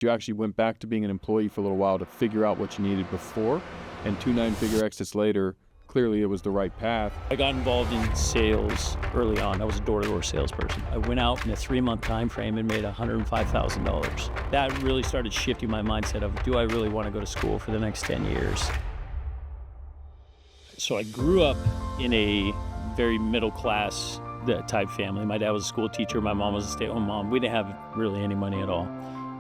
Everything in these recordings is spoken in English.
You actually went back to being an employee for a little while to figure out what you needed before, and 2 9-figure exits later, clearly it was the right path. I got involved in sales early on. I was a door-to-door salesperson. I went out in a 3-month time frame and made $105,000. That really started shifting my mindset of, do I really want to go to school for the next 10 years? So I grew up in a very middle-class type family. My dad was a school teacher. My mom was a stay-at-home mom. We didn't have really any money at all.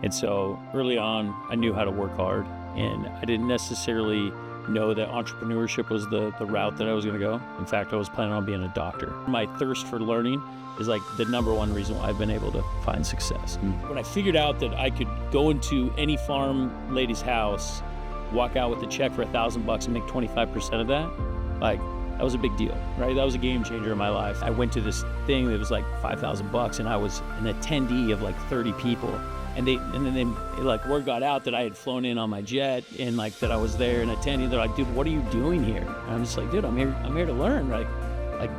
And so early on, I knew how to work hard, and I didn't necessarily know that entrepreneurship was the route that I was going to go. In fact, I was planning on being a doctor. My thirst for learning is like the number one reason why I've been able to find success. When I figured out that I could go into any farm lady's house, walk out with a check for $1,000 and make 25% of that, like, that was a big deal, right? That was a game changer in my life. I went to this thing that was like $5,000, and I was an attendee of like 30 people. And then like word got out that I had flown in on my jet, and like that I was there and attending. They're like, dude, what are you doing here? And I'm just like, dude, I'm here to learn. Like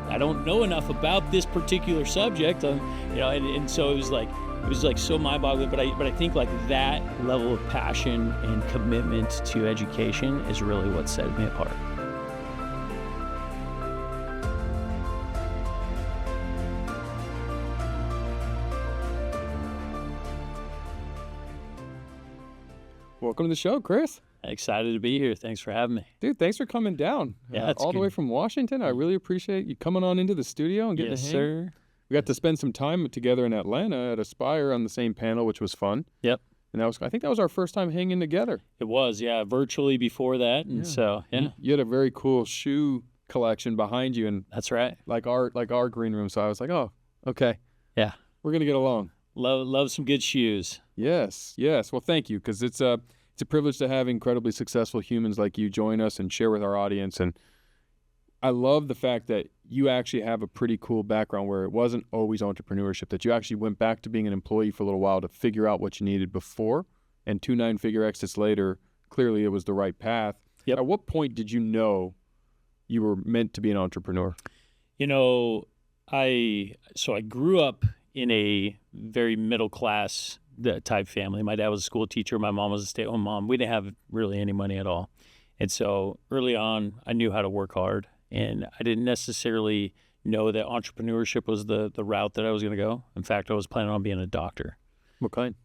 I don't know enough about this particular subject, and so it was like so mind-boggling. But I think like that level of passion and commitment to education is really what set me apart. Welcome to the show, Chris. Excited to be here. Thanks for having me. Dude, thanks for coming down. Yeah, all the way from Washington. I really appreciate you coming on into the studio and getting Yes, a hang. sir. We got to spend some time together in Atlanta at Aspire on the same panel, which was fun. Yep. And I think that was our first time hanging together. It was, yeah, virtually before that. And so, yeah. You had a very cool shoe collection behind you, and That's right. like our green room. So I was like, oh, okay. Yeah. We're going to get along. Love some good shoes. Yes. Well, thank you, because it's a privilege to have incredibly successful humans like you join us and share with our audience. And I love the fact that you actually have a pretty cool background where it wasn't always entrepreneurship, that you actually went back to being an employee for a little while to figure out what you needed before, and 2 9-figure exits later, clearly it was the right path. Yep. At what point did you know you were meant to be an entrepreneur? I grew up in a very middle-class type family. My dad was a school teacher. My mom was a stay-at-home mom. We didn't have really any money at all. And so early on, I knew how to work hard, and I didn't necessarily know that entrepreneurship was the route that I was going to go. In fact, I was planning on being a doctor. What kind?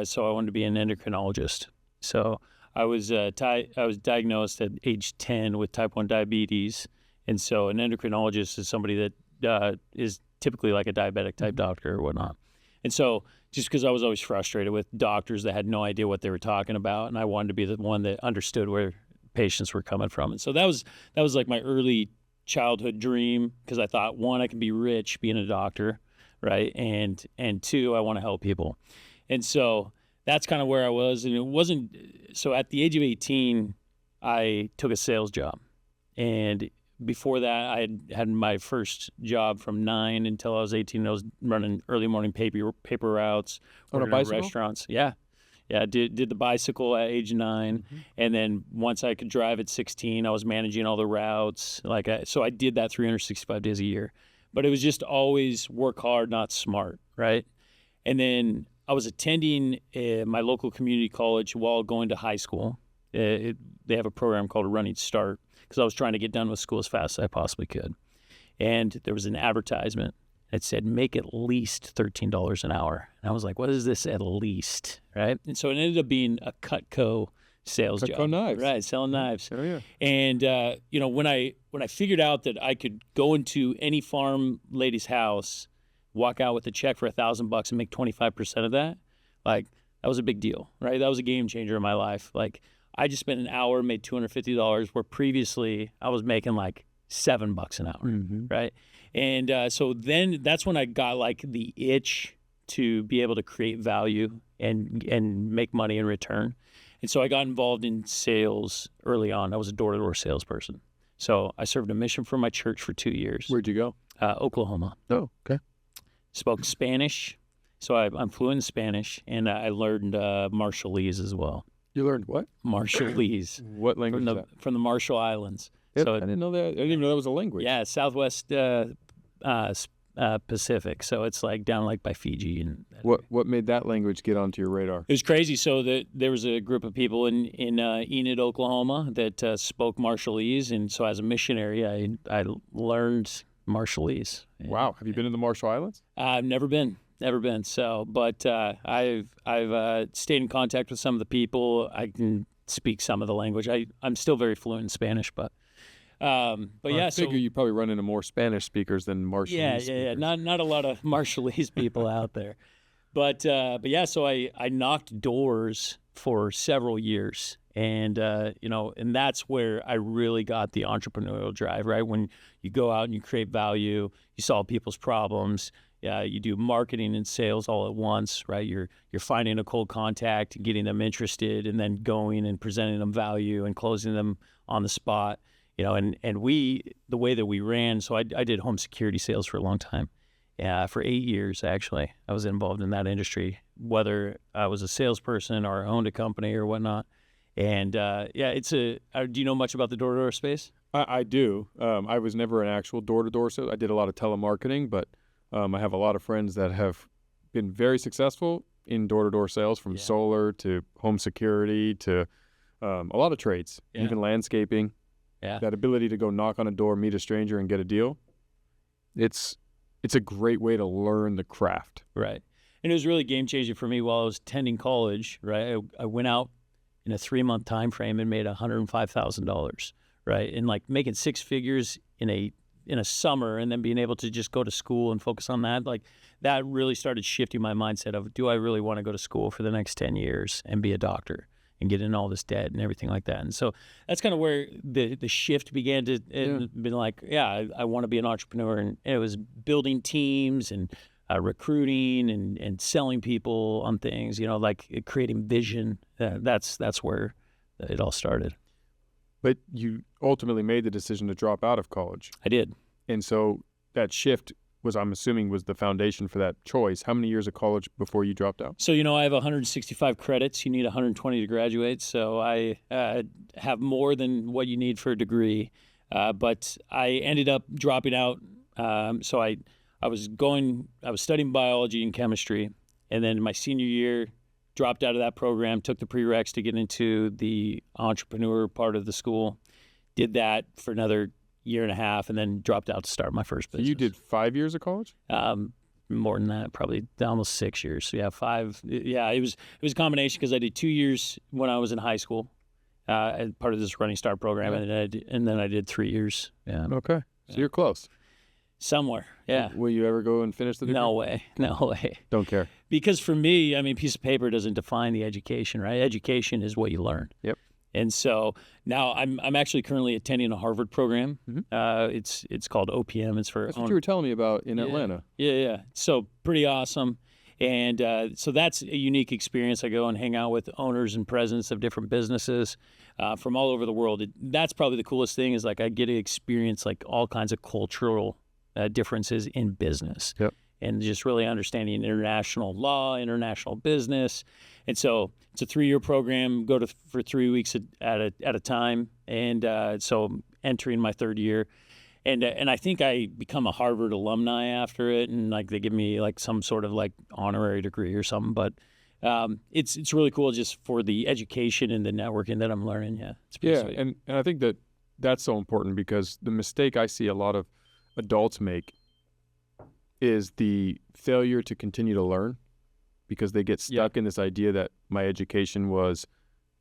So I wanted to be an endocrinologist. So I was diagnosed at age 10 with type 1 diabetes. And so an endocrinologist is somebody that is typically like a diabetic type doctor or whatnot. And so just because I was always frustrated with doctors that had no idea what they were talking about, and I wanted to be the one that understood where patients were coming from. And so that was like my early childhood dream, because I thought, one, I can be rich being a doctor, right? And two, I want to help people. And so that's kind of where I was. And it wasn't, so at the age of 18, I took a sales job. And before that, I had my first job from 9 until I was 18. I was running early morning paper routes, On a working at bicycle? restaurants. Yeah. Did the bicycle at age 9, and then once I could drive at 16, I was managing all the routes. So I did that 365 days a year. But it was just always work hard, not smart, right? And then I was attending my local community college while going to high school. They have a program called a Running Start, because I was trying to get done with school as fast as I possibly could. And there was an advertisement that said, make at least $13 an hour. And I was like, what is this at least, right? And so it ended up being a Cutco sales job. Cutco knives. Right, selling knives. Oh, yeah. And, when I figured out that I could go into any farm lady's house, walk out with a check for $1,000 and make 25% of that, like, that was a big deal, right? That was a game changer in my life. Like, I just spent an hour, made $250, where previously I was making like $7 an hour, right? And so then that's when I got like the itch to be able to create value and make money in return. And so I got involved in sales early on. I was a door-to-door salesperson. So I served a mission for my church for 2 years. Where'd you go? Oklahoma. Oh, okay. Spoke Spanish. So I'm fluent in Spanish, and I learned Marshallese as well. You learned what? Marshallese. What language is that? From the Marshall Islands. Yep, So I didn't know that. I didn't even know that was a language. yeah, Southwest Pacific. So it's like down like by Fiji. And What made that language get onto your radar? it was crazy. So there was a group of people in Enid, Oklahoma that spoke Marshallese. And so as a missionary, I learned Marshallese. Wow. Have you been in the Marshall Islands? I've never been. So, but I've stayed in contact with some of the people. I can speak some of the language. I'm still very fluent in Spanish, but I yeah. figure you probably run into more Spanish speakers than Marshallese. Yeah. Not a lot of Marshallese people out there, but yeah. So I knocked doors for several years, and and that's where I really got the entrepreneurial drive. Right, when you go out and you create value, you solve people's problems. You do marketing and sales all at once, right? You're finding a cold contact, getting them interested, and then going and presenting them value and closing them on the spot. And the way that we ran, so I did home security sales for a long time. For 8 years, actually. I was involved in that industry, whether I was a salesperson or owned a company or whatnot. And do you know much about the door-to-door space? I do. I was never an actual door-to-door sales. I did a lot of telemarketing, but I have a lot of friends that have been very successful in door-to-door sales, from solar to home security to a lot of trades, even landscaping. Yeah. That ability to go knock on a door, meet a stranger, and get a deal. It's a great way to learn the craft. Right. And it was really game-changing for me while I was attending college, right? I went out in a 3-month time frame and made $105,000, right? And like making six figures in a summer, and then being able to just go to school and focus on that, like that really started shifting my mindset of, do I really want to go to school for the next 10 years and be a doctor and get in all this debt and everything like that? And so that's kind of where the shift began to be like, I want to be an entrepreneur. And it was building teams and recruiting and selling people on things, like creating vision. That's where it all started. But you ultimately made the decision to drop out of college. I did. And so that shift I'm assuming, was the foundation for that choice. How many years of college before you dropped out? So, I have 165 credits. You need 120 to graduate. So I have more than what you need for a degree. But I ended up dropping out. So I was studying biology and chemistry. And then my senior year, dropped out of that program, took the prereqs to get into the entrepreneur part of the school, did that for another year and a half, and then dropped out to start my first business. So you did 5 years of college? More than that, probably almost 6 years. So yeah, 5. Yeah, it was a combination because I did 2 years when I was in high school, as part of this Running Start program, and then I did 3 years. Yeah. Okay, so you're close. Somewhere, yeah. Will you ever go and finish the degree? No way. Don't care. Because for me, a piece of paper doesn't define the education, right? Education is what you learn. Yep. And so now I'm actually currently attending a Harvard program. Mm-hmm. It's called OPM. It's for that's what you were telling me about in Atlanta. Yeah. So pretty awesome. And so that's a unique experience. I go and hang out with owners and presidents of different businesses from all over the world. That's probably the coolest thing, is like I get to experience like all kinds of cultural differences in business. Yep. And just really understanding international law, international business. And so it's a 3-year program, go for 3 weeks at a time. And so I'm entering my 3rd year. And I think I become a Harvard alumni after it. And like they give me like some sort of like honorary degree or something. But it's really cool just for the education and the networking that I'm learning. Yeah. It's pretty sweet. And I think that's so important, because the mistake I see a lot of adults make is the failure to continue to learn, because they get stuck in this idea that my education was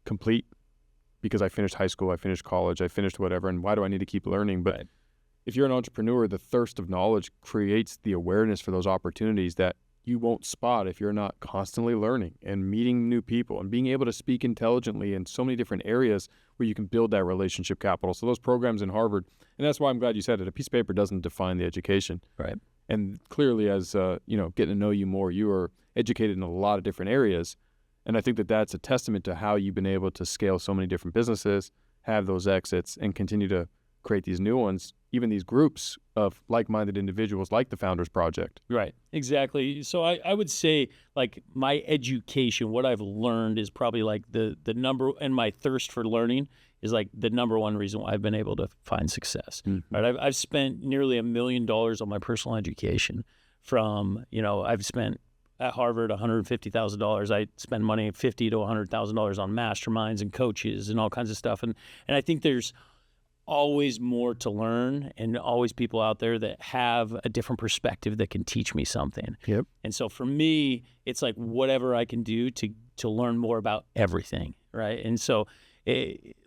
complete because I finished high school, I finished college, I finished whatever, and why do I need to keep learning? But if you're an entrepreneur, the thirst of knowledge creates the awareness for those opportunities that you won't spot if you're not constantly learning and meeting new people and being able to speak intelligently in so many different areas where you can build that relationship capital. So those programs in Harvard, and that's why I'm glad you said it, a piece of paper doesn't define the education. Right. And clearly, as getting to know you more, you are educated in a lot of different areas. And I think that that's a testament to how you've been able to scale so many different businesses, have those exits, and continue to create these new ones even these groups of like-minded individuals like the Founders Project. Right. Exactly. So I would say like my education, what I've learned is probably like the number, and my thirst for learning is like the number one reason why I've been able to find success. Mm-hmm. Right. I've spent nearly $1 million on my personal education from, I've spent at Harvard $150,000. I spend money $50,000 to $100,000 on masterminds and coaches and all kinds of stuff. And I think there's always more to learn, and always people out there that have a different perspective that can teach me something. Yep. And so for me, it's like whatever I can do to learn more about everything, right? And so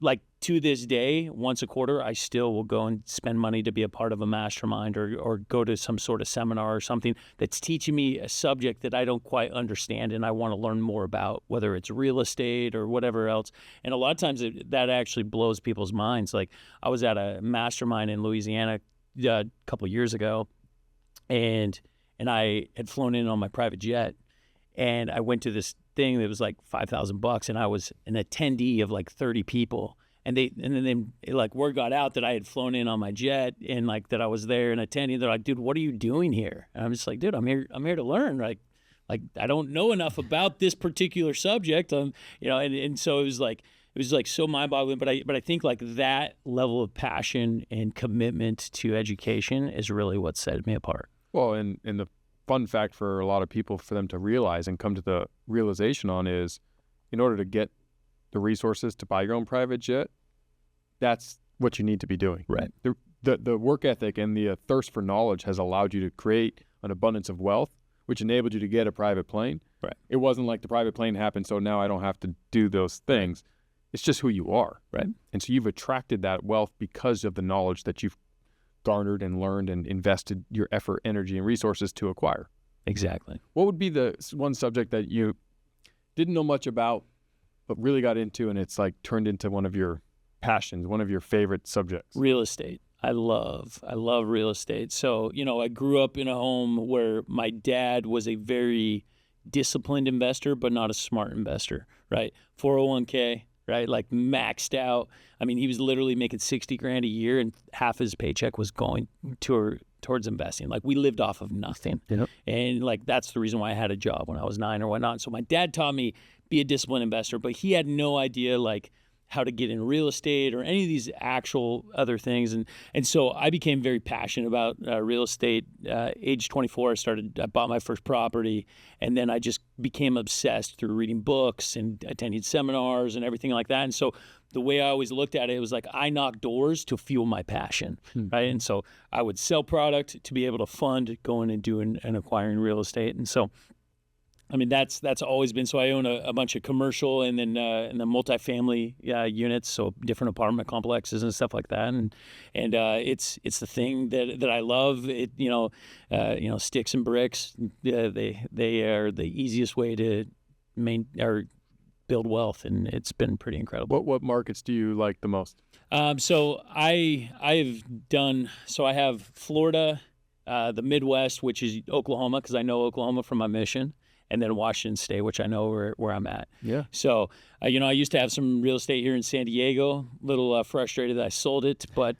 like to this day, once a quarter, I still will go and spend money to be a part of a mastermind or go to some sort of seminar or something that's teaching me a subject that I don't quite understand and I want to learn more about, whether it's real estate or whatever else. And a lot of times that actually blows people's minds. Like I was at a mastermind in Louisiana a couple of years ago, and I had flown in on my private jet, and I went to this thing that was like $5,000, and I was an attendee of like 30 people, and then like word got out that I had flown in on my jet and like that I was there and attending. They're like, dude, what are you doing here? And I'm just like, dude, I'm here to learn. Like I don't know enough about this particular subject. And so it was like so mind-boggling. But I think like that level of passion and commitment to education is really what set me apart. Well, and the fun fact for a lot of people, for them to realize and come to the realization on, is in order to get the resources to buy your own private jet, that's what you need to be doing. Right. The work ethic and the thirst for knowledge has allowed you to create an abundance of wealth, which enabled you to get a private plane. Right. It wasn't like the private plane happened, so now I don't have to do those things. It's just who you are. Right. And so you've attracted that wealth because of the knowledge that you've garnered and learned and invested your effort, energy, and resources to acquire. Exactly. What would be the one subject that you didn't know much about, but really got into, and it's like turned into one of your passions, one of your favorite subjects? Real estate. I love real estate. So, I grew up in a home where my dad was a very disciplined investor, but not a smart investor, right? 401k, right? Like maxed out. I mean, he was literally making $60,000 a year, and half his paycheck was going towards investing. Like we lived off of nothing. Yep. And like, that's the reason why I had a job when I was 9 or whatnot. So my dad taught me be a disciplined investor, but he had no idea like how to get in real estate or any of these actual other things. And so I became very passionate about real estate. Age 24, I bought my first property, and then I just became obsessed through reading books and attending seminars and everything like that. And so the way I always looked at it was like I knocked doors to fuel my passion, right? And so I would sell product to be able to fund going and doing and acquiring real estate. And so I mean, that's always been. So I own a bunch of commercial and then multifamily units, so different apartment complexes and stuff like that. And it's the thing that I love. It sticks and bricks. They are the easiest way to build wealth, and it's been pretty incredible. What markets do you like the most? So I have Florida, the Midwest, which is Oklahoma, because I know Oklahoma from my mission. And then Washington State, which I know where I'm at. Yeah. So, I used to have some real estate here in San Diego. A little frustrated that I sold it, but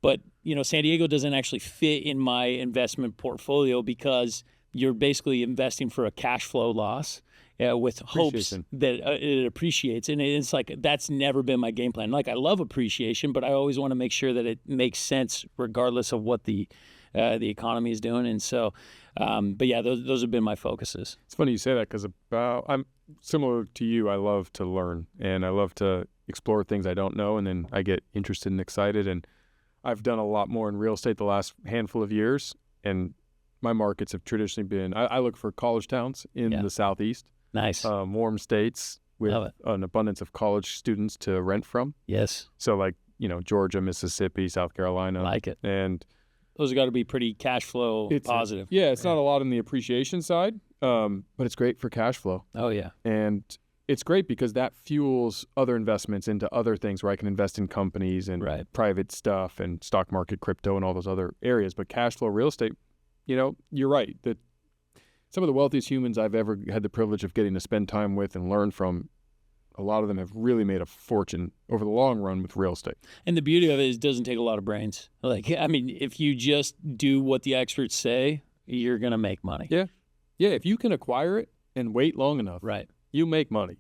San Diego doesn't actually fit in my investment portfolio because you're basically investing for a cash flow loss with hopes that it appreciates. And it's like that's never been my game plan. Like I love appreciation, but I always want to make sure that it makes sense regardless of what the economy is doing. And so, but yeah, those have been my focuses. It's funny you say that because I'm similar to you. I love to learn and I love to explore things I don't know, and then I get interested and excited. And I've done a lot more in real estate the last handful of years, and my markets have traditionally been, I look for college towns in the Southeast. Nice. Warm states with an abundance of college students to rent from. Yes. So like, Georgia, Mississippi, South Carolina. I like it. And those have got to be pretty cash flow positive. It's not a lot on the appreciation side, but it's great for cash flow. Oh, yeah. And it's great because that fuels other investments into other things where I can invest in companies and private stuff and stock market, crypto, and all those other areas. But cash flow real estate, you're right. That some of the wealthiest humans I've ever had the privilege of getting to spend time with and learn from a lot of them have really made a fortune over the long run with real estate. And the beauty of it is it doesn't take a lot of brains. Like, I mean, if you just do what the experts say, you're going to make money. Yeah. Yeah, if you can acquire it and wait long enough, Right. you make money.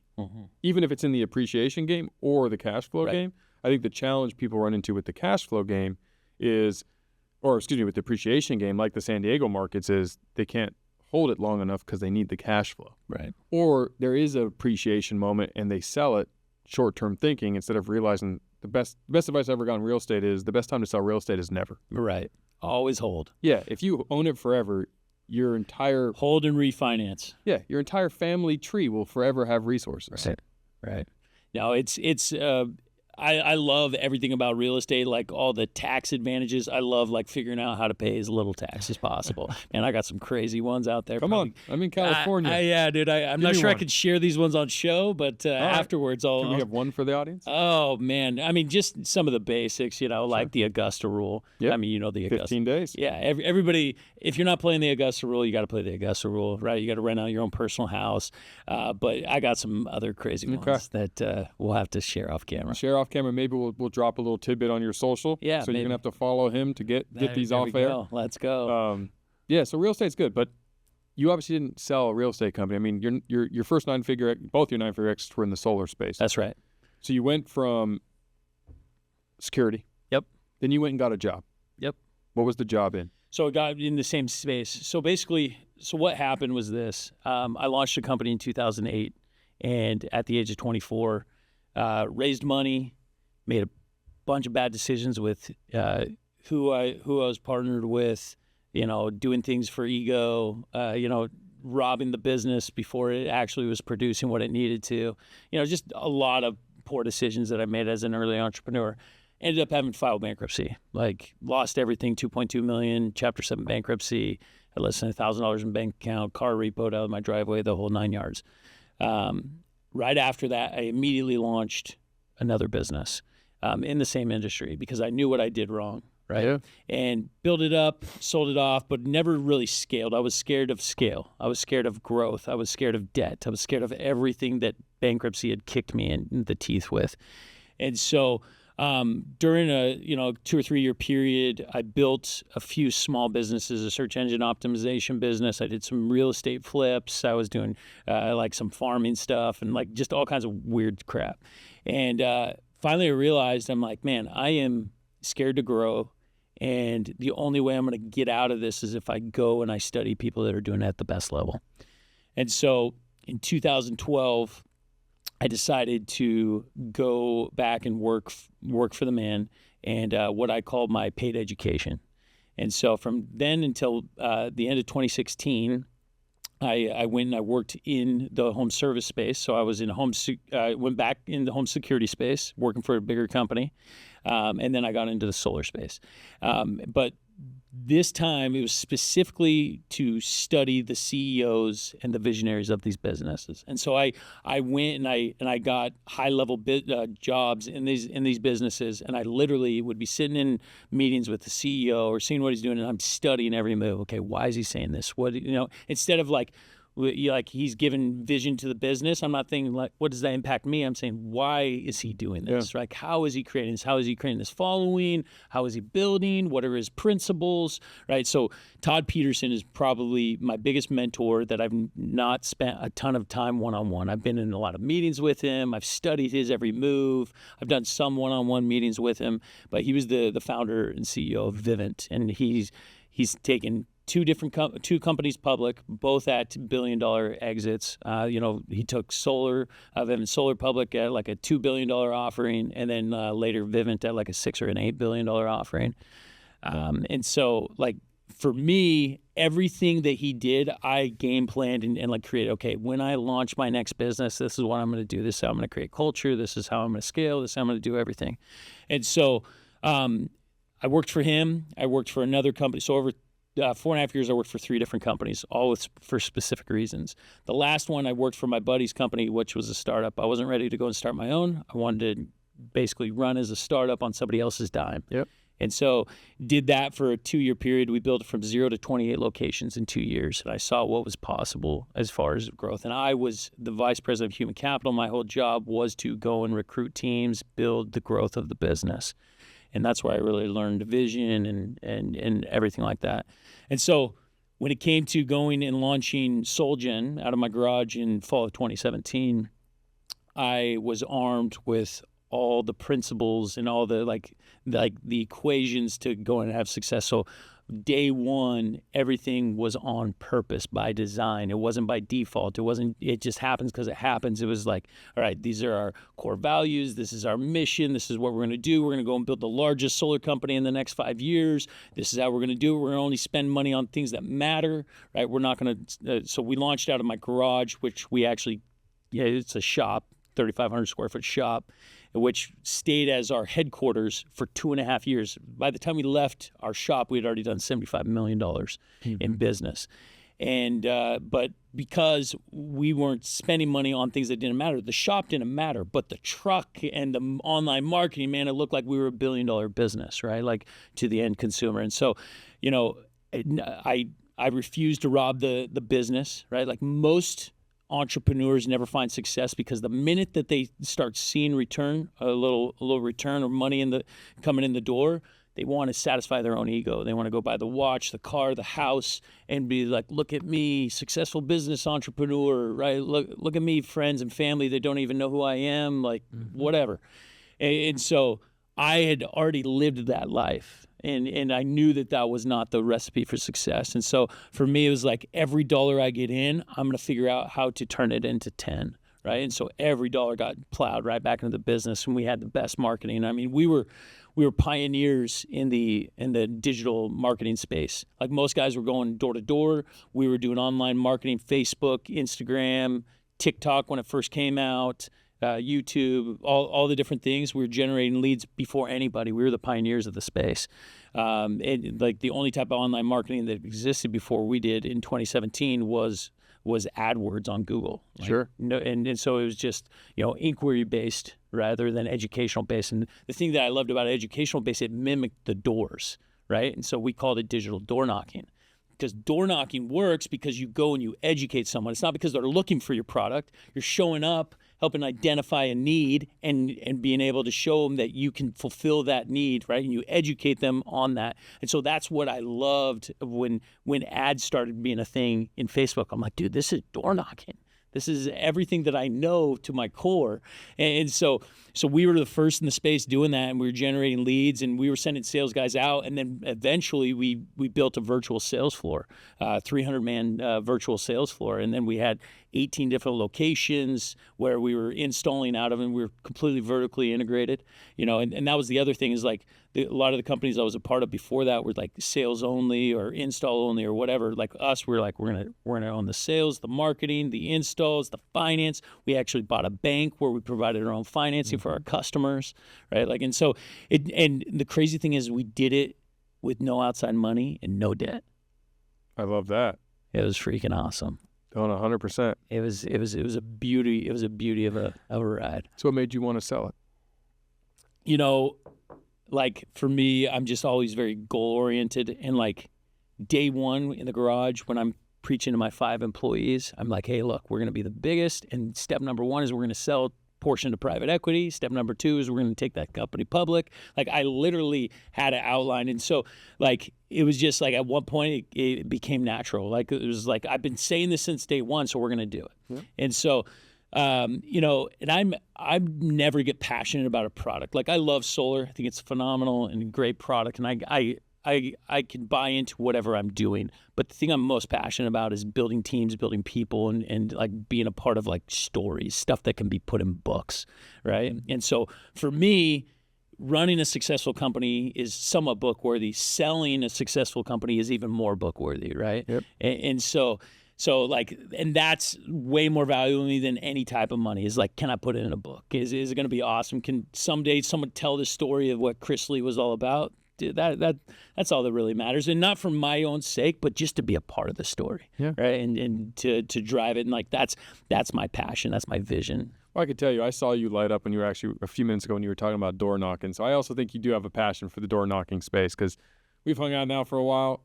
Even if it's in the appreciation game or the cash flow game. I think the challenge people run into with the cash flow game is, or excuse me, with the appreciation game, like the San Diego markets, is they can't hold it long enough because they need the cash flow. Right. Or there is an appreciation moment and they sell it short-term thinking instead of realizing the best advice I've ever gotten in real estate is the best time to sell real estate is never. Right. Always hold. Yeah, if you own it forever, your entire Hold and refinance. your entire family tree will forever have resources. Right. No, I love everything about real estate, like all the tax advantages. I love like figuring out how to pay as little tax as possible. Man, I got some crazy ones out there. Come on, I'm in California. Yeah, dude. I'm not sure I could share these ones on show, but afterwards Can we have one for the audience? Oh man, I mean, just some of the basics, like the Augusta rule. Yep. I mean, the Augusta. 15 days. Yeah, everybody. If you're not playing the Augusta rule, you got to play the Augusta rule, right? You got to rent out your own personal house. But I got some other crazy ones that we'll have to share off camera. Maybe we'll drop a little tidbit on your social. Yeah, so you're gonna have to follow him to get these off air. Let's go. So real estate's good, but you obviously didn't sell a real estate company. I mean, your first both your 9-figure exits were in the solar space. That's right. So you went from security. Yep. Then you went and got a job. Yep. What was the job in? So I got in the same space. So basically, what happened was this. I launched a company in 2008, and at the age of 24, raised money, made a bunch of bad decisions with who I was partnered with, doing things for ego, robbing the business before it actually was producing what it needed to. Just a lot of poor decisions that I made as an early entrepreneur. Ended up having to file bankruptcy, like lost everything, 2.2 million, Chapter 7 bankruptcy, had less than $1,000 in bank account, car repoed out of my driveway, the whole 9 yards. Right after that, I immediately launched another business in the same industry because I knew what I did wrong, right? Yeah. And built it up, sold it off, but never really scaled. I was scared of scale. I was scared of growth. I was scared of debt. I was scared of everything that bankruptcy had kicked me in the teeth with. And so during a 2 or 3 year period, I built a few small businesses, a search engine optimization business. I did some real estate flips. I was doing like some farming stuff and like just all kinds of weird crap. And finally I realized, I'm like, man, I am scared to grow. And the only way I'm going to get out of this is if I go and I study people that are doing it at the best level. And so in 2012, I decided to go back and work for the man and what I called my paid education. And so from then until the end of 2016, I went and I worked in the home service space. So I was in went back in the home security space, working for a bigger company. And then I got into the solar space. But this time it was specifically to study the CEOs and the visionaries of these businesses. And so I went and I got high level jobs in these businesses, and I literally would be sitting in meetings with the CEO or seeing what he's doing, and I'm studying every move. Okay, why is he saying this? What instead of like he's giving vision to the business, I'm not thinking like, what does that impact me? I'm saying, why is he doing this? Yeah. Like, how is he creating this? How is he creating this following? How is he building? What are his principles? Right. So Todd Peterson is probably my biggest mentor that I've not spent a ton of time one-on-one. I've been in a lot of meetings with him. I've studied his every move. I've done some one-on-one meetings with him, but he was the founder and CEO of Vivint, and he's taken two companies public, both at $1 billion exits. He took Vivint Solar public at like a $2 billion offering, and then later Vivint at like a $6 or an $8 billion offering. And so, like, for me, everything that he did, I game planned and like created. Okay, when I launch my next business, this is what I'm going to do. This is how I'm going to create culture. This is how I'm going to scale. This is how I'm going to do everything. And so, I worked for him. I worked for another company. So over 4.5 years, I worked for 3 different companies, all for specific reasons. The last one, I worked for my buddy's company, which was a startup. I wasn't ready to go and start my own. I wanted to basically run as a startup on somebody else's dime. Yep. And so did that for a 2-year period. We built it from 0 to 28 locations in 2 years. And I saw what was possible as far as growth. And I was the vice president of human capital. My whole job was to go and recruit teams, build the growth of the business. And that's where I really learned vision and everything like that. And so when it came to going and launching SoulGen out of my garage in fall of 2017, I was armed with all the principles and all the like the equations to go and have success. So day one, everything was on purpose by design. It wasn't by default. It just happens because it happens. It was like, all right, these are our core values. This is our mission. This is what we're going to do. We're going to go and build the largest solar company in the next 5 years. This is how we're going to do it. We're going to only spend money on things that matter, right? We're not going to, so we launched out of my garage, which we actually, it's a shop, 3,500 square foot shop, which stayed as our headquarters for 2.5 years. By the time we left our shop, we had already done $75 million in business. And but because we weren't spending money on things that didn't matter, the shop didn't matter, but the truck and the online marketing, man, it looked like we were $1 billion business, right? Like to the end consumer. And so, I refused to rob the business, right? Like most entrepreneurs never find success because the minute that they start seeing return, a little return or money coming in the door, they want to satisfy their own ego. They want to go buy the watch, the car, the house, and be like, look at me, successful business entrepreneur, right? Look at me, friends and family that don't even know who I am, like whatever. And so I had already lived that life. And I knew that was not the recipe for success. And so for me, it was like every dollar I get in, I'm going to figure out how to turn it into 10, right? And so every dollar got plowed right back into the business, and we had the best marketing. I mean, we were pioneers in the digital marketing space. Like most guys were going door to door. We were doing online marketing, Facebook, Instagram, TikTok when it first came out. YouTube, all the different things. We were generating leads before anybody. We were the pioneers of the space. And like the only type of online marketing that existed before we did in 2017 was AdWords on Google. Sure. And so it was just, inquiry based rather than educational based. And the thing that I loved about educational based, it mimicked the doors, right? And so we called it digital door knocking. Because door knocking works because you go and you educate someone. It's not because they're looking for your product. You're showing up, helping identify a need, and being able to show them that you can fulfill that need, right? And you educate them on that. And so that's what I loved when ads started being a thing in Facebook. I'm like, dude, this is door knocking. This is everything that I know to my core. And so we were the first in the space doing that, and we were generating leads, and we were sending sales guys out. And then eventually we built a virtual sales floor, 300-man virtual sales floor. And then we had 18 different locations where we were installing out of, and we were completely vertically integrated, and that was the other thing is like a lot of the companies I was a part of before that were like sales only or install only or whatever. Like us, we're like, we're gonna own the sales, the marketing, the installs, the finance. We actually bought a bank where we provided our own financing for our customers, right? Like, and so and the crazy thing is we did it with no outside money and no debt. I love that. It was freaking awesome. On 100%. It was a beauty. It was a beauty of a ride. So what made you want to sell it? Like for me, I'm just always very goal oriented. And like day one in the garage, when I'm preaching to my 5 employees, I'm like, hey, look, we're going to be the biggest. And step number 1 is we're going to sell a portion to private equity. Step number 2 is we're going to take that company public. Like I literally had an outline. And so like, it was just like at one point it became natural. Like it was like, I've been saying this since day one, so we're going to do it. Yeah. And so, and I never get passionate about a product. Like I love solar. I think it's phenomenal and a great product. And I can buy into whatever I'm doing. But the thing I'm most passionate about is building teams, building people, and like being a part of like stories, stuff that can be put in books, right? And so for me, running a successful company is somewhat book worthy. Selling a successful company is even more book worthy, right? Yep. And so like, and that's way more valuable to me than any type of money. Is like, can I put it in a book? Is it going to be awesome? Can someday someone tell the story of what Chris Lee was all about? Dude, that's all that really matters, and not for my own sake, but just to be a part of the story, yeah. Right? And to drive it, and like that's my passion, that's my vision. Well, I could tell you, I saw you light up when you were actually a few minutes ago when you were talking about door knocking. So I also think you do have a passion for the door knocking space because we've hung out now for a while.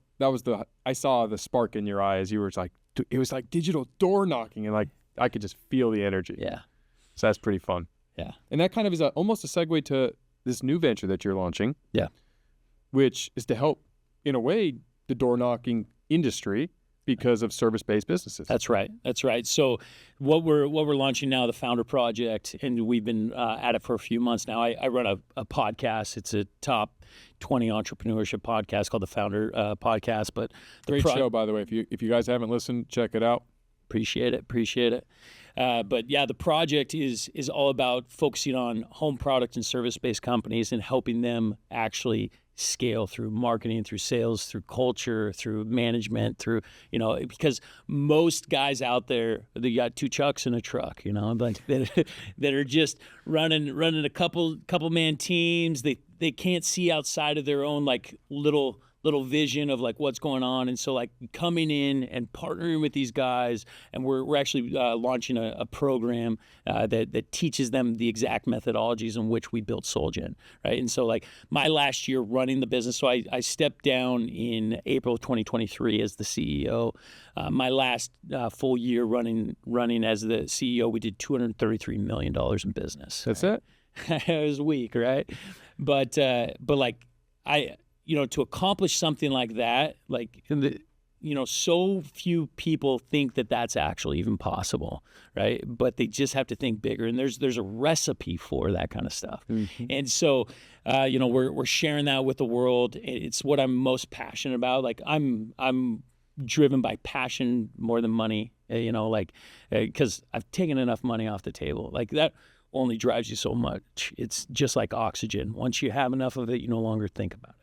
I saw the spark in your eye as you were like, it was like digital door knocking, and like I could just feel the energy. Yeah. So that's pretty fun. Yeah. And that kind of is almost a segue to this new venture that you're launching. Yeah. Which is to help, in a way, the door knocking industry because of service-based businesses. That's right. That's right. So what we're launching now, the Founder Project, and we've been at it for a few months now. I run a podcast. It's a top 20 entrepreneurship podcast called the Founder Podcast. But great show, by the way. If you guys haven't listened, check it out. Appreciate it. But yeah, the project is all about focusing on home product and service-based companies and helping them actually scale through marketing, through sales, through culture, through management, through, because most guys out there, they got two chucks in a truck, like that are just running a couple man teams. They can't see outside of their own like little vision of like what's going on. And so like coming in and partnering with these guys, and we're actually launching a program that teaches them the exact methodologies in which we built Solgen, right? And so like my last year running the business, so I stepped down in April of 2023 as the CEO. My last full year running as the CEO, we did $233 million in business. That's it? It was weak, right? But like to accomplish something like that, like, so few people think that that's actually even possible, right? But they just have to think bigger. And there's a recipe for that kind of stuff. Mm-hmm. And so, we're sharing that with the world. It's what I'm most passionate about. Like I'm driven by passion more than money, because I've taken enough money off the table. Like that only drives you so much. It's just like oxygen. Once you have enough of it, you no longer think about it.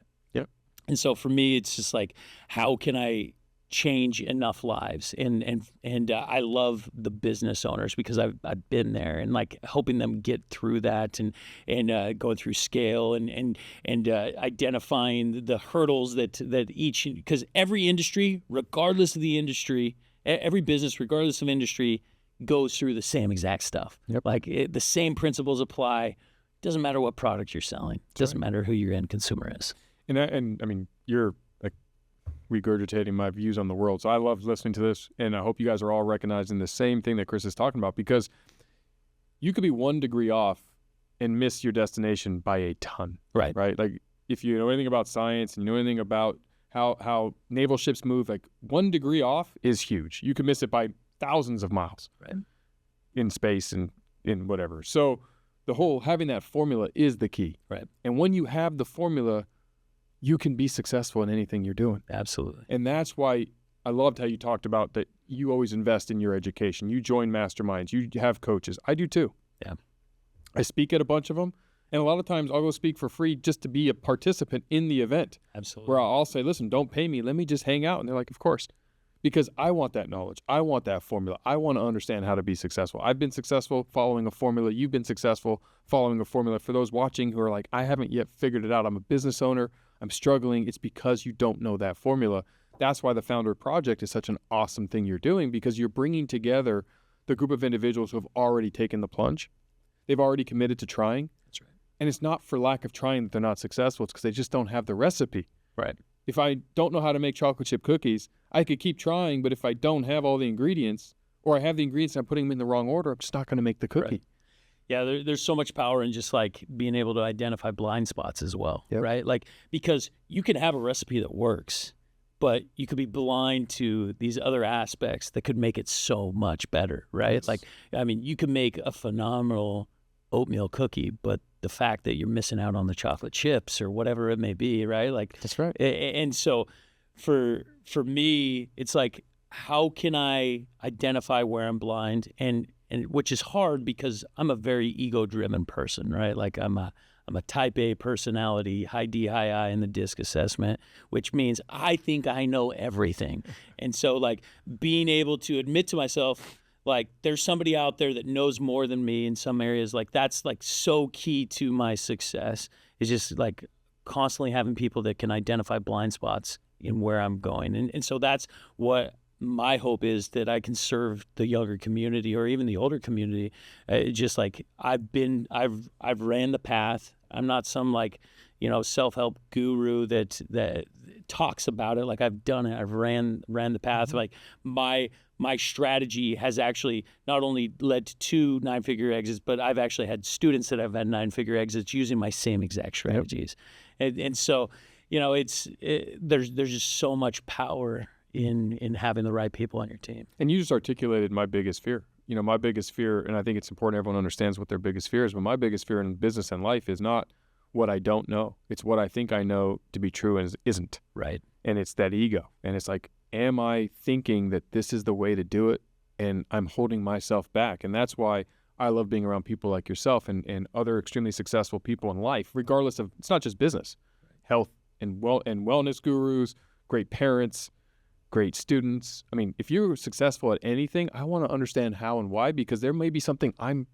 And so for me, it's just like, how can I change enough lives? And I love the business owners because I've been there and like helping them get through that and going through scale and identifying the hurdles that each, because every industry, regardless of the industry, every business, regardless of industry, goes through the same exact stuff. Yep. Like the same principles apply. Doesn't matter what product you're selling. Doesn't matter who your end consumer is. And I mean, you're like regurgitating my views on the world. So I love listening to this, and I hope you guys are all recognizing the same thing that Chris is talking about, because you could be 1 degree off and miss your destination by a ton. Right. Right. Like if you know anything about science and you know anything about how naval ships move, like 1 degree off is huge. You can miss it by thousands of miles in space and in whatever. So the whole having that formula is the key. Right. And when you have the formula, you can be successful in anything you're doing. Absolutely. And that's why I loved how you talked about that you always invest in your education. You join masterminds. You have coaches. I do too. Yeah. I speak at a bunch of them. And a lot of times I'll go speak for free just to be a participant in the event. Absolutely. Where I'll say, listen, don't pay me. Let me just hang out. And they're like, of course. Because I want that knowledge. I want that formula. I want to understand how to be successful. I've been successful following a formula. You've been successful following a formula. For those watching who are like, I haven't yet figured it out. I'm a business owner. I'm struggling. It's because you don't know that formula. That's why the Founder Project is such an awesome thing you're doing, because you're bringing together the group of individuals who have already taken the plunge. They've already committed to trying. That's right. And it's not for lack of trying that they're not successful. It's because they just don't have the recipe. Right. If I don't know how to make chocolate chip cookies, I could keep trying, but if I don't have all the ingredients, or I have the ingredients and I'm putting them in the wrong order, I'm just not going to make the cookie. Right. Yeah, there's so much power in just like being able to identify blind spots as well, right? Like, because you can have a recipe that works, but you could be blind to these other aspects that could make it so much better, right? Yes. Like, I mean, you could make a phenomenal oatmeal cookie, but the fact that you're missing out on the chocolate chips or whatever it may be, right? Like, that's right. And so for me, it's like, how can I identify where I'm blind? And which is hard because I'm a very ego-driven person, right? Like I'm a type A personality, high D, high I in the DISC assessment, which means I think I know everything. And so like being able to admit to myself, like there's somebody out there that knows more than me in some areas, like that's like so key to my success, is just like constantly having people that can identify blind spots in where I'm going. And so that's what my hope is that I can serve the younger community or even the older community. Just like I've ran the path. I'm not some like, self-help guru that talks about it. Like I've done it. I've ran the path. Like my strategy has actually not only led to 2 9-figure exits, but I've actually had students that have had 9-figure exits using my same exact strategies. And so, there's just so much power in having the right people on your team. And you just articulated my biggest fear. My biggest fear, and I think it's important everyone understands what their biggest fear is, but my biggest fear in business and life is not what I don't know. It's what I think I know to be true and isn't. Right. And it's that ego. And it's like, am I thinking that this is the way to do it? And I'm holding myself back. And that's why I love being around people like yourself and other extremely successful people in life, regardless of, it's not just business, health and wellness gurus, great parents, great students. I mean, if you're successful at anything, I want to understand how and why, because there may be something I'm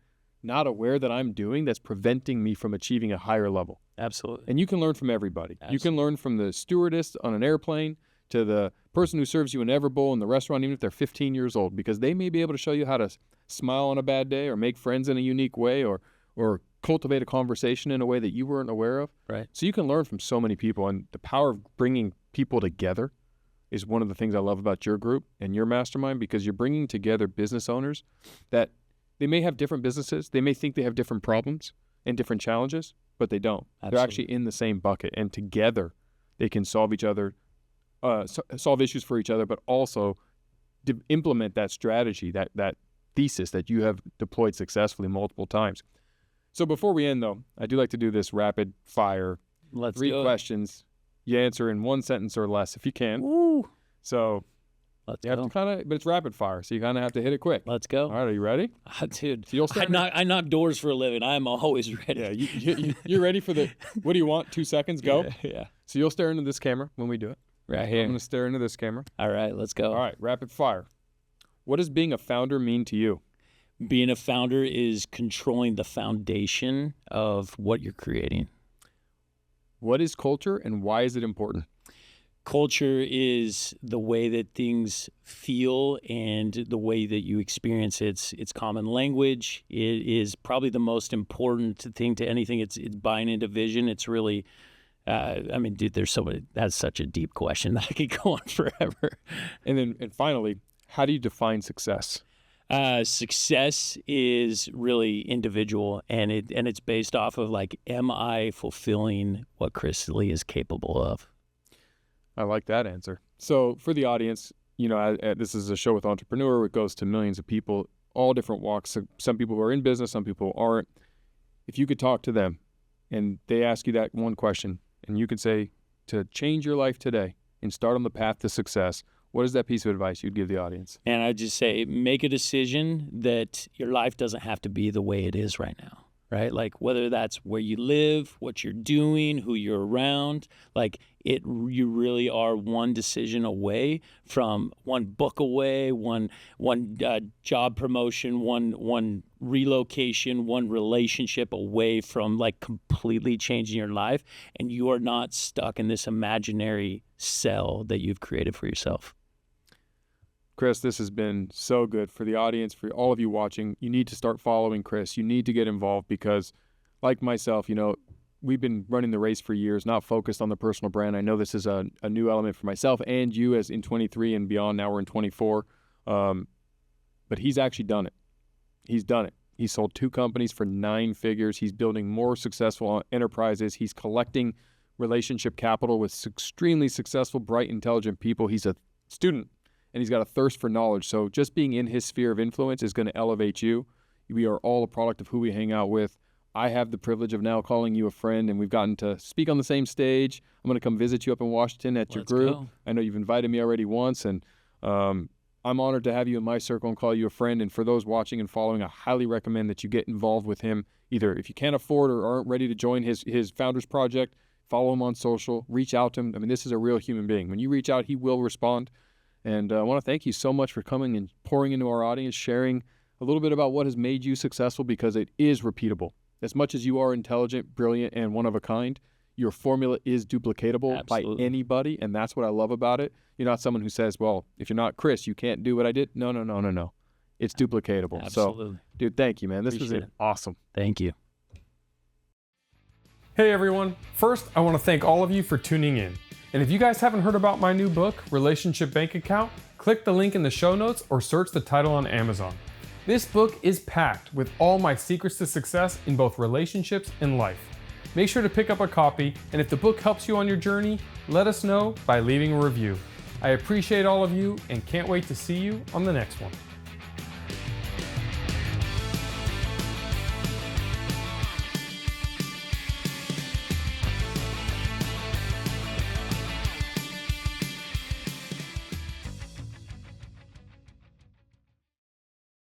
not aware that I'm doing that's preventing me from achieving a higher level. Absolutely. And you can learn from everybody. Absolutely. You can learn from the stewardess on an airplane to the person who serves you an Everbowl in the restaurant, even if they're 15 years old, because they may be able to show you how to smile on a bad day or make friends in a unique way or cultivate a conversation in a way that you weren't aware of. Right. So you can learn from so many people, and the power of bringing people together is one of the things I love about your group and your mastermind, because you're bringing together business owners that they may have different businesses. They may think they have different problems and different challenges, but they don't. Absolutely. They're actually in the same bucket, and together they can solve solve issues for each other, but also implement that strategy, that thesis that you have deployed successfully multiple times. So before we end, though, I do like to do this rapid fire. Let's 3 do it. questions. You answer in 1 sentence or less if you can. Woo. So Let's you have go. to but it's rapid fire, so you kind of have to hit it quick. Let's go. All right, are you ready? Dude, So you'll start. I knock doors for a living. I'm always ready. Yeah, you're ready for the, what do you want? 2 seconds, go. Yeah. So you'll stare into this camera when we do it. Right I'm here. going to stare into this camera. All right, let's go. All right, rapid fire. What does being a founder mean to you? Being a founder is controlling the foundation of what you're creating. What is culture and why is it important? Culture is the way that things feel and the way that you experience it. It's common language. It is probably the most important thing to anything. It's buying into vision. It's really, dude, that's such a deep question that I could go on forever. And finally, how do you define success? Success is really individual, and it's based off of like, am I fulfilling what Chris Lee is capable of? I like that answer. So for the audience, this is a show with Entrepreneur. It goes to millions of people, all different walks. Some people who are in business, some people aren't. If you could talk to them and they ask you that one question and you could say, to change your life today and start on the path to success, what is that piece of advice you'd give the audience? And I'd just say, make a decision that your life doesn't have to be the way it is right now, right? Like whether that's where you live, what you're doing, who you're around, you really are one decision away from one book away, one job promotion, one relocation, one relationship away from like completely changing your life. And you are not stuck in this imaginary cell that you've created for yourself. Chris, this has been so good for the audience, for all of you watching. You need to start following Chris. You need to get involved because, like myself, we've been running the race for years, not focused on the personal brand. I know this is a new element for myself and you as in 23 and beyond. Now we're in 24. But he's actually done it. He's done it. He sold 2 companies for 9 figures. He's building more successful enterprises. He's collecting relationship capital with extremely successful, bright, intelligent people. He's a student. And he's got a thirst for knowledge. So just being in his sphere of influence is going to elevate you. We are all a product of who we hang out with. I have the privilege of now calling you a friend, and we've gotten to speak on the same stage. I'm going to come visit you up in Washington at your group. Go. I know you've invited me already once, and I'm honored to have you in my circle and call you a friend. And for those watching and following, I highly recommend that you get involved with him. Either if you can't afford or aren't ready to join his Founders Project, follow him on social, reach out to him. I mean, this is a real human being. When you reach out, he will respond. And I want to thank you so much for coming and pouring into our audience, sharing a little bit about what has made you successful, because it is repeatable. As much as you are intelligent, brilliant, and one of a kind, your formula is duplicatable by Absolutely. anybody, and that's what I love about it. You're not someone who says, well, if you're not Chris, you can't do what I did. No. It's duplicatable. Absolutely. So, dude, thank you, man. This Appreciate was it. awesome. Thank you. Hey everyone, first I want to thank all of you for tuning in. And if you guys haven't heard about my new book, Relationship Bank Account, click the link in the show notes or search the title on Amazon. This book is packed with all my secrets to success in both relationships and life. Make sure to pick up a copy, and if the book helps you on your journey, let us know by leaving a review. I appreciate all of you and can't wait to see you on the next one.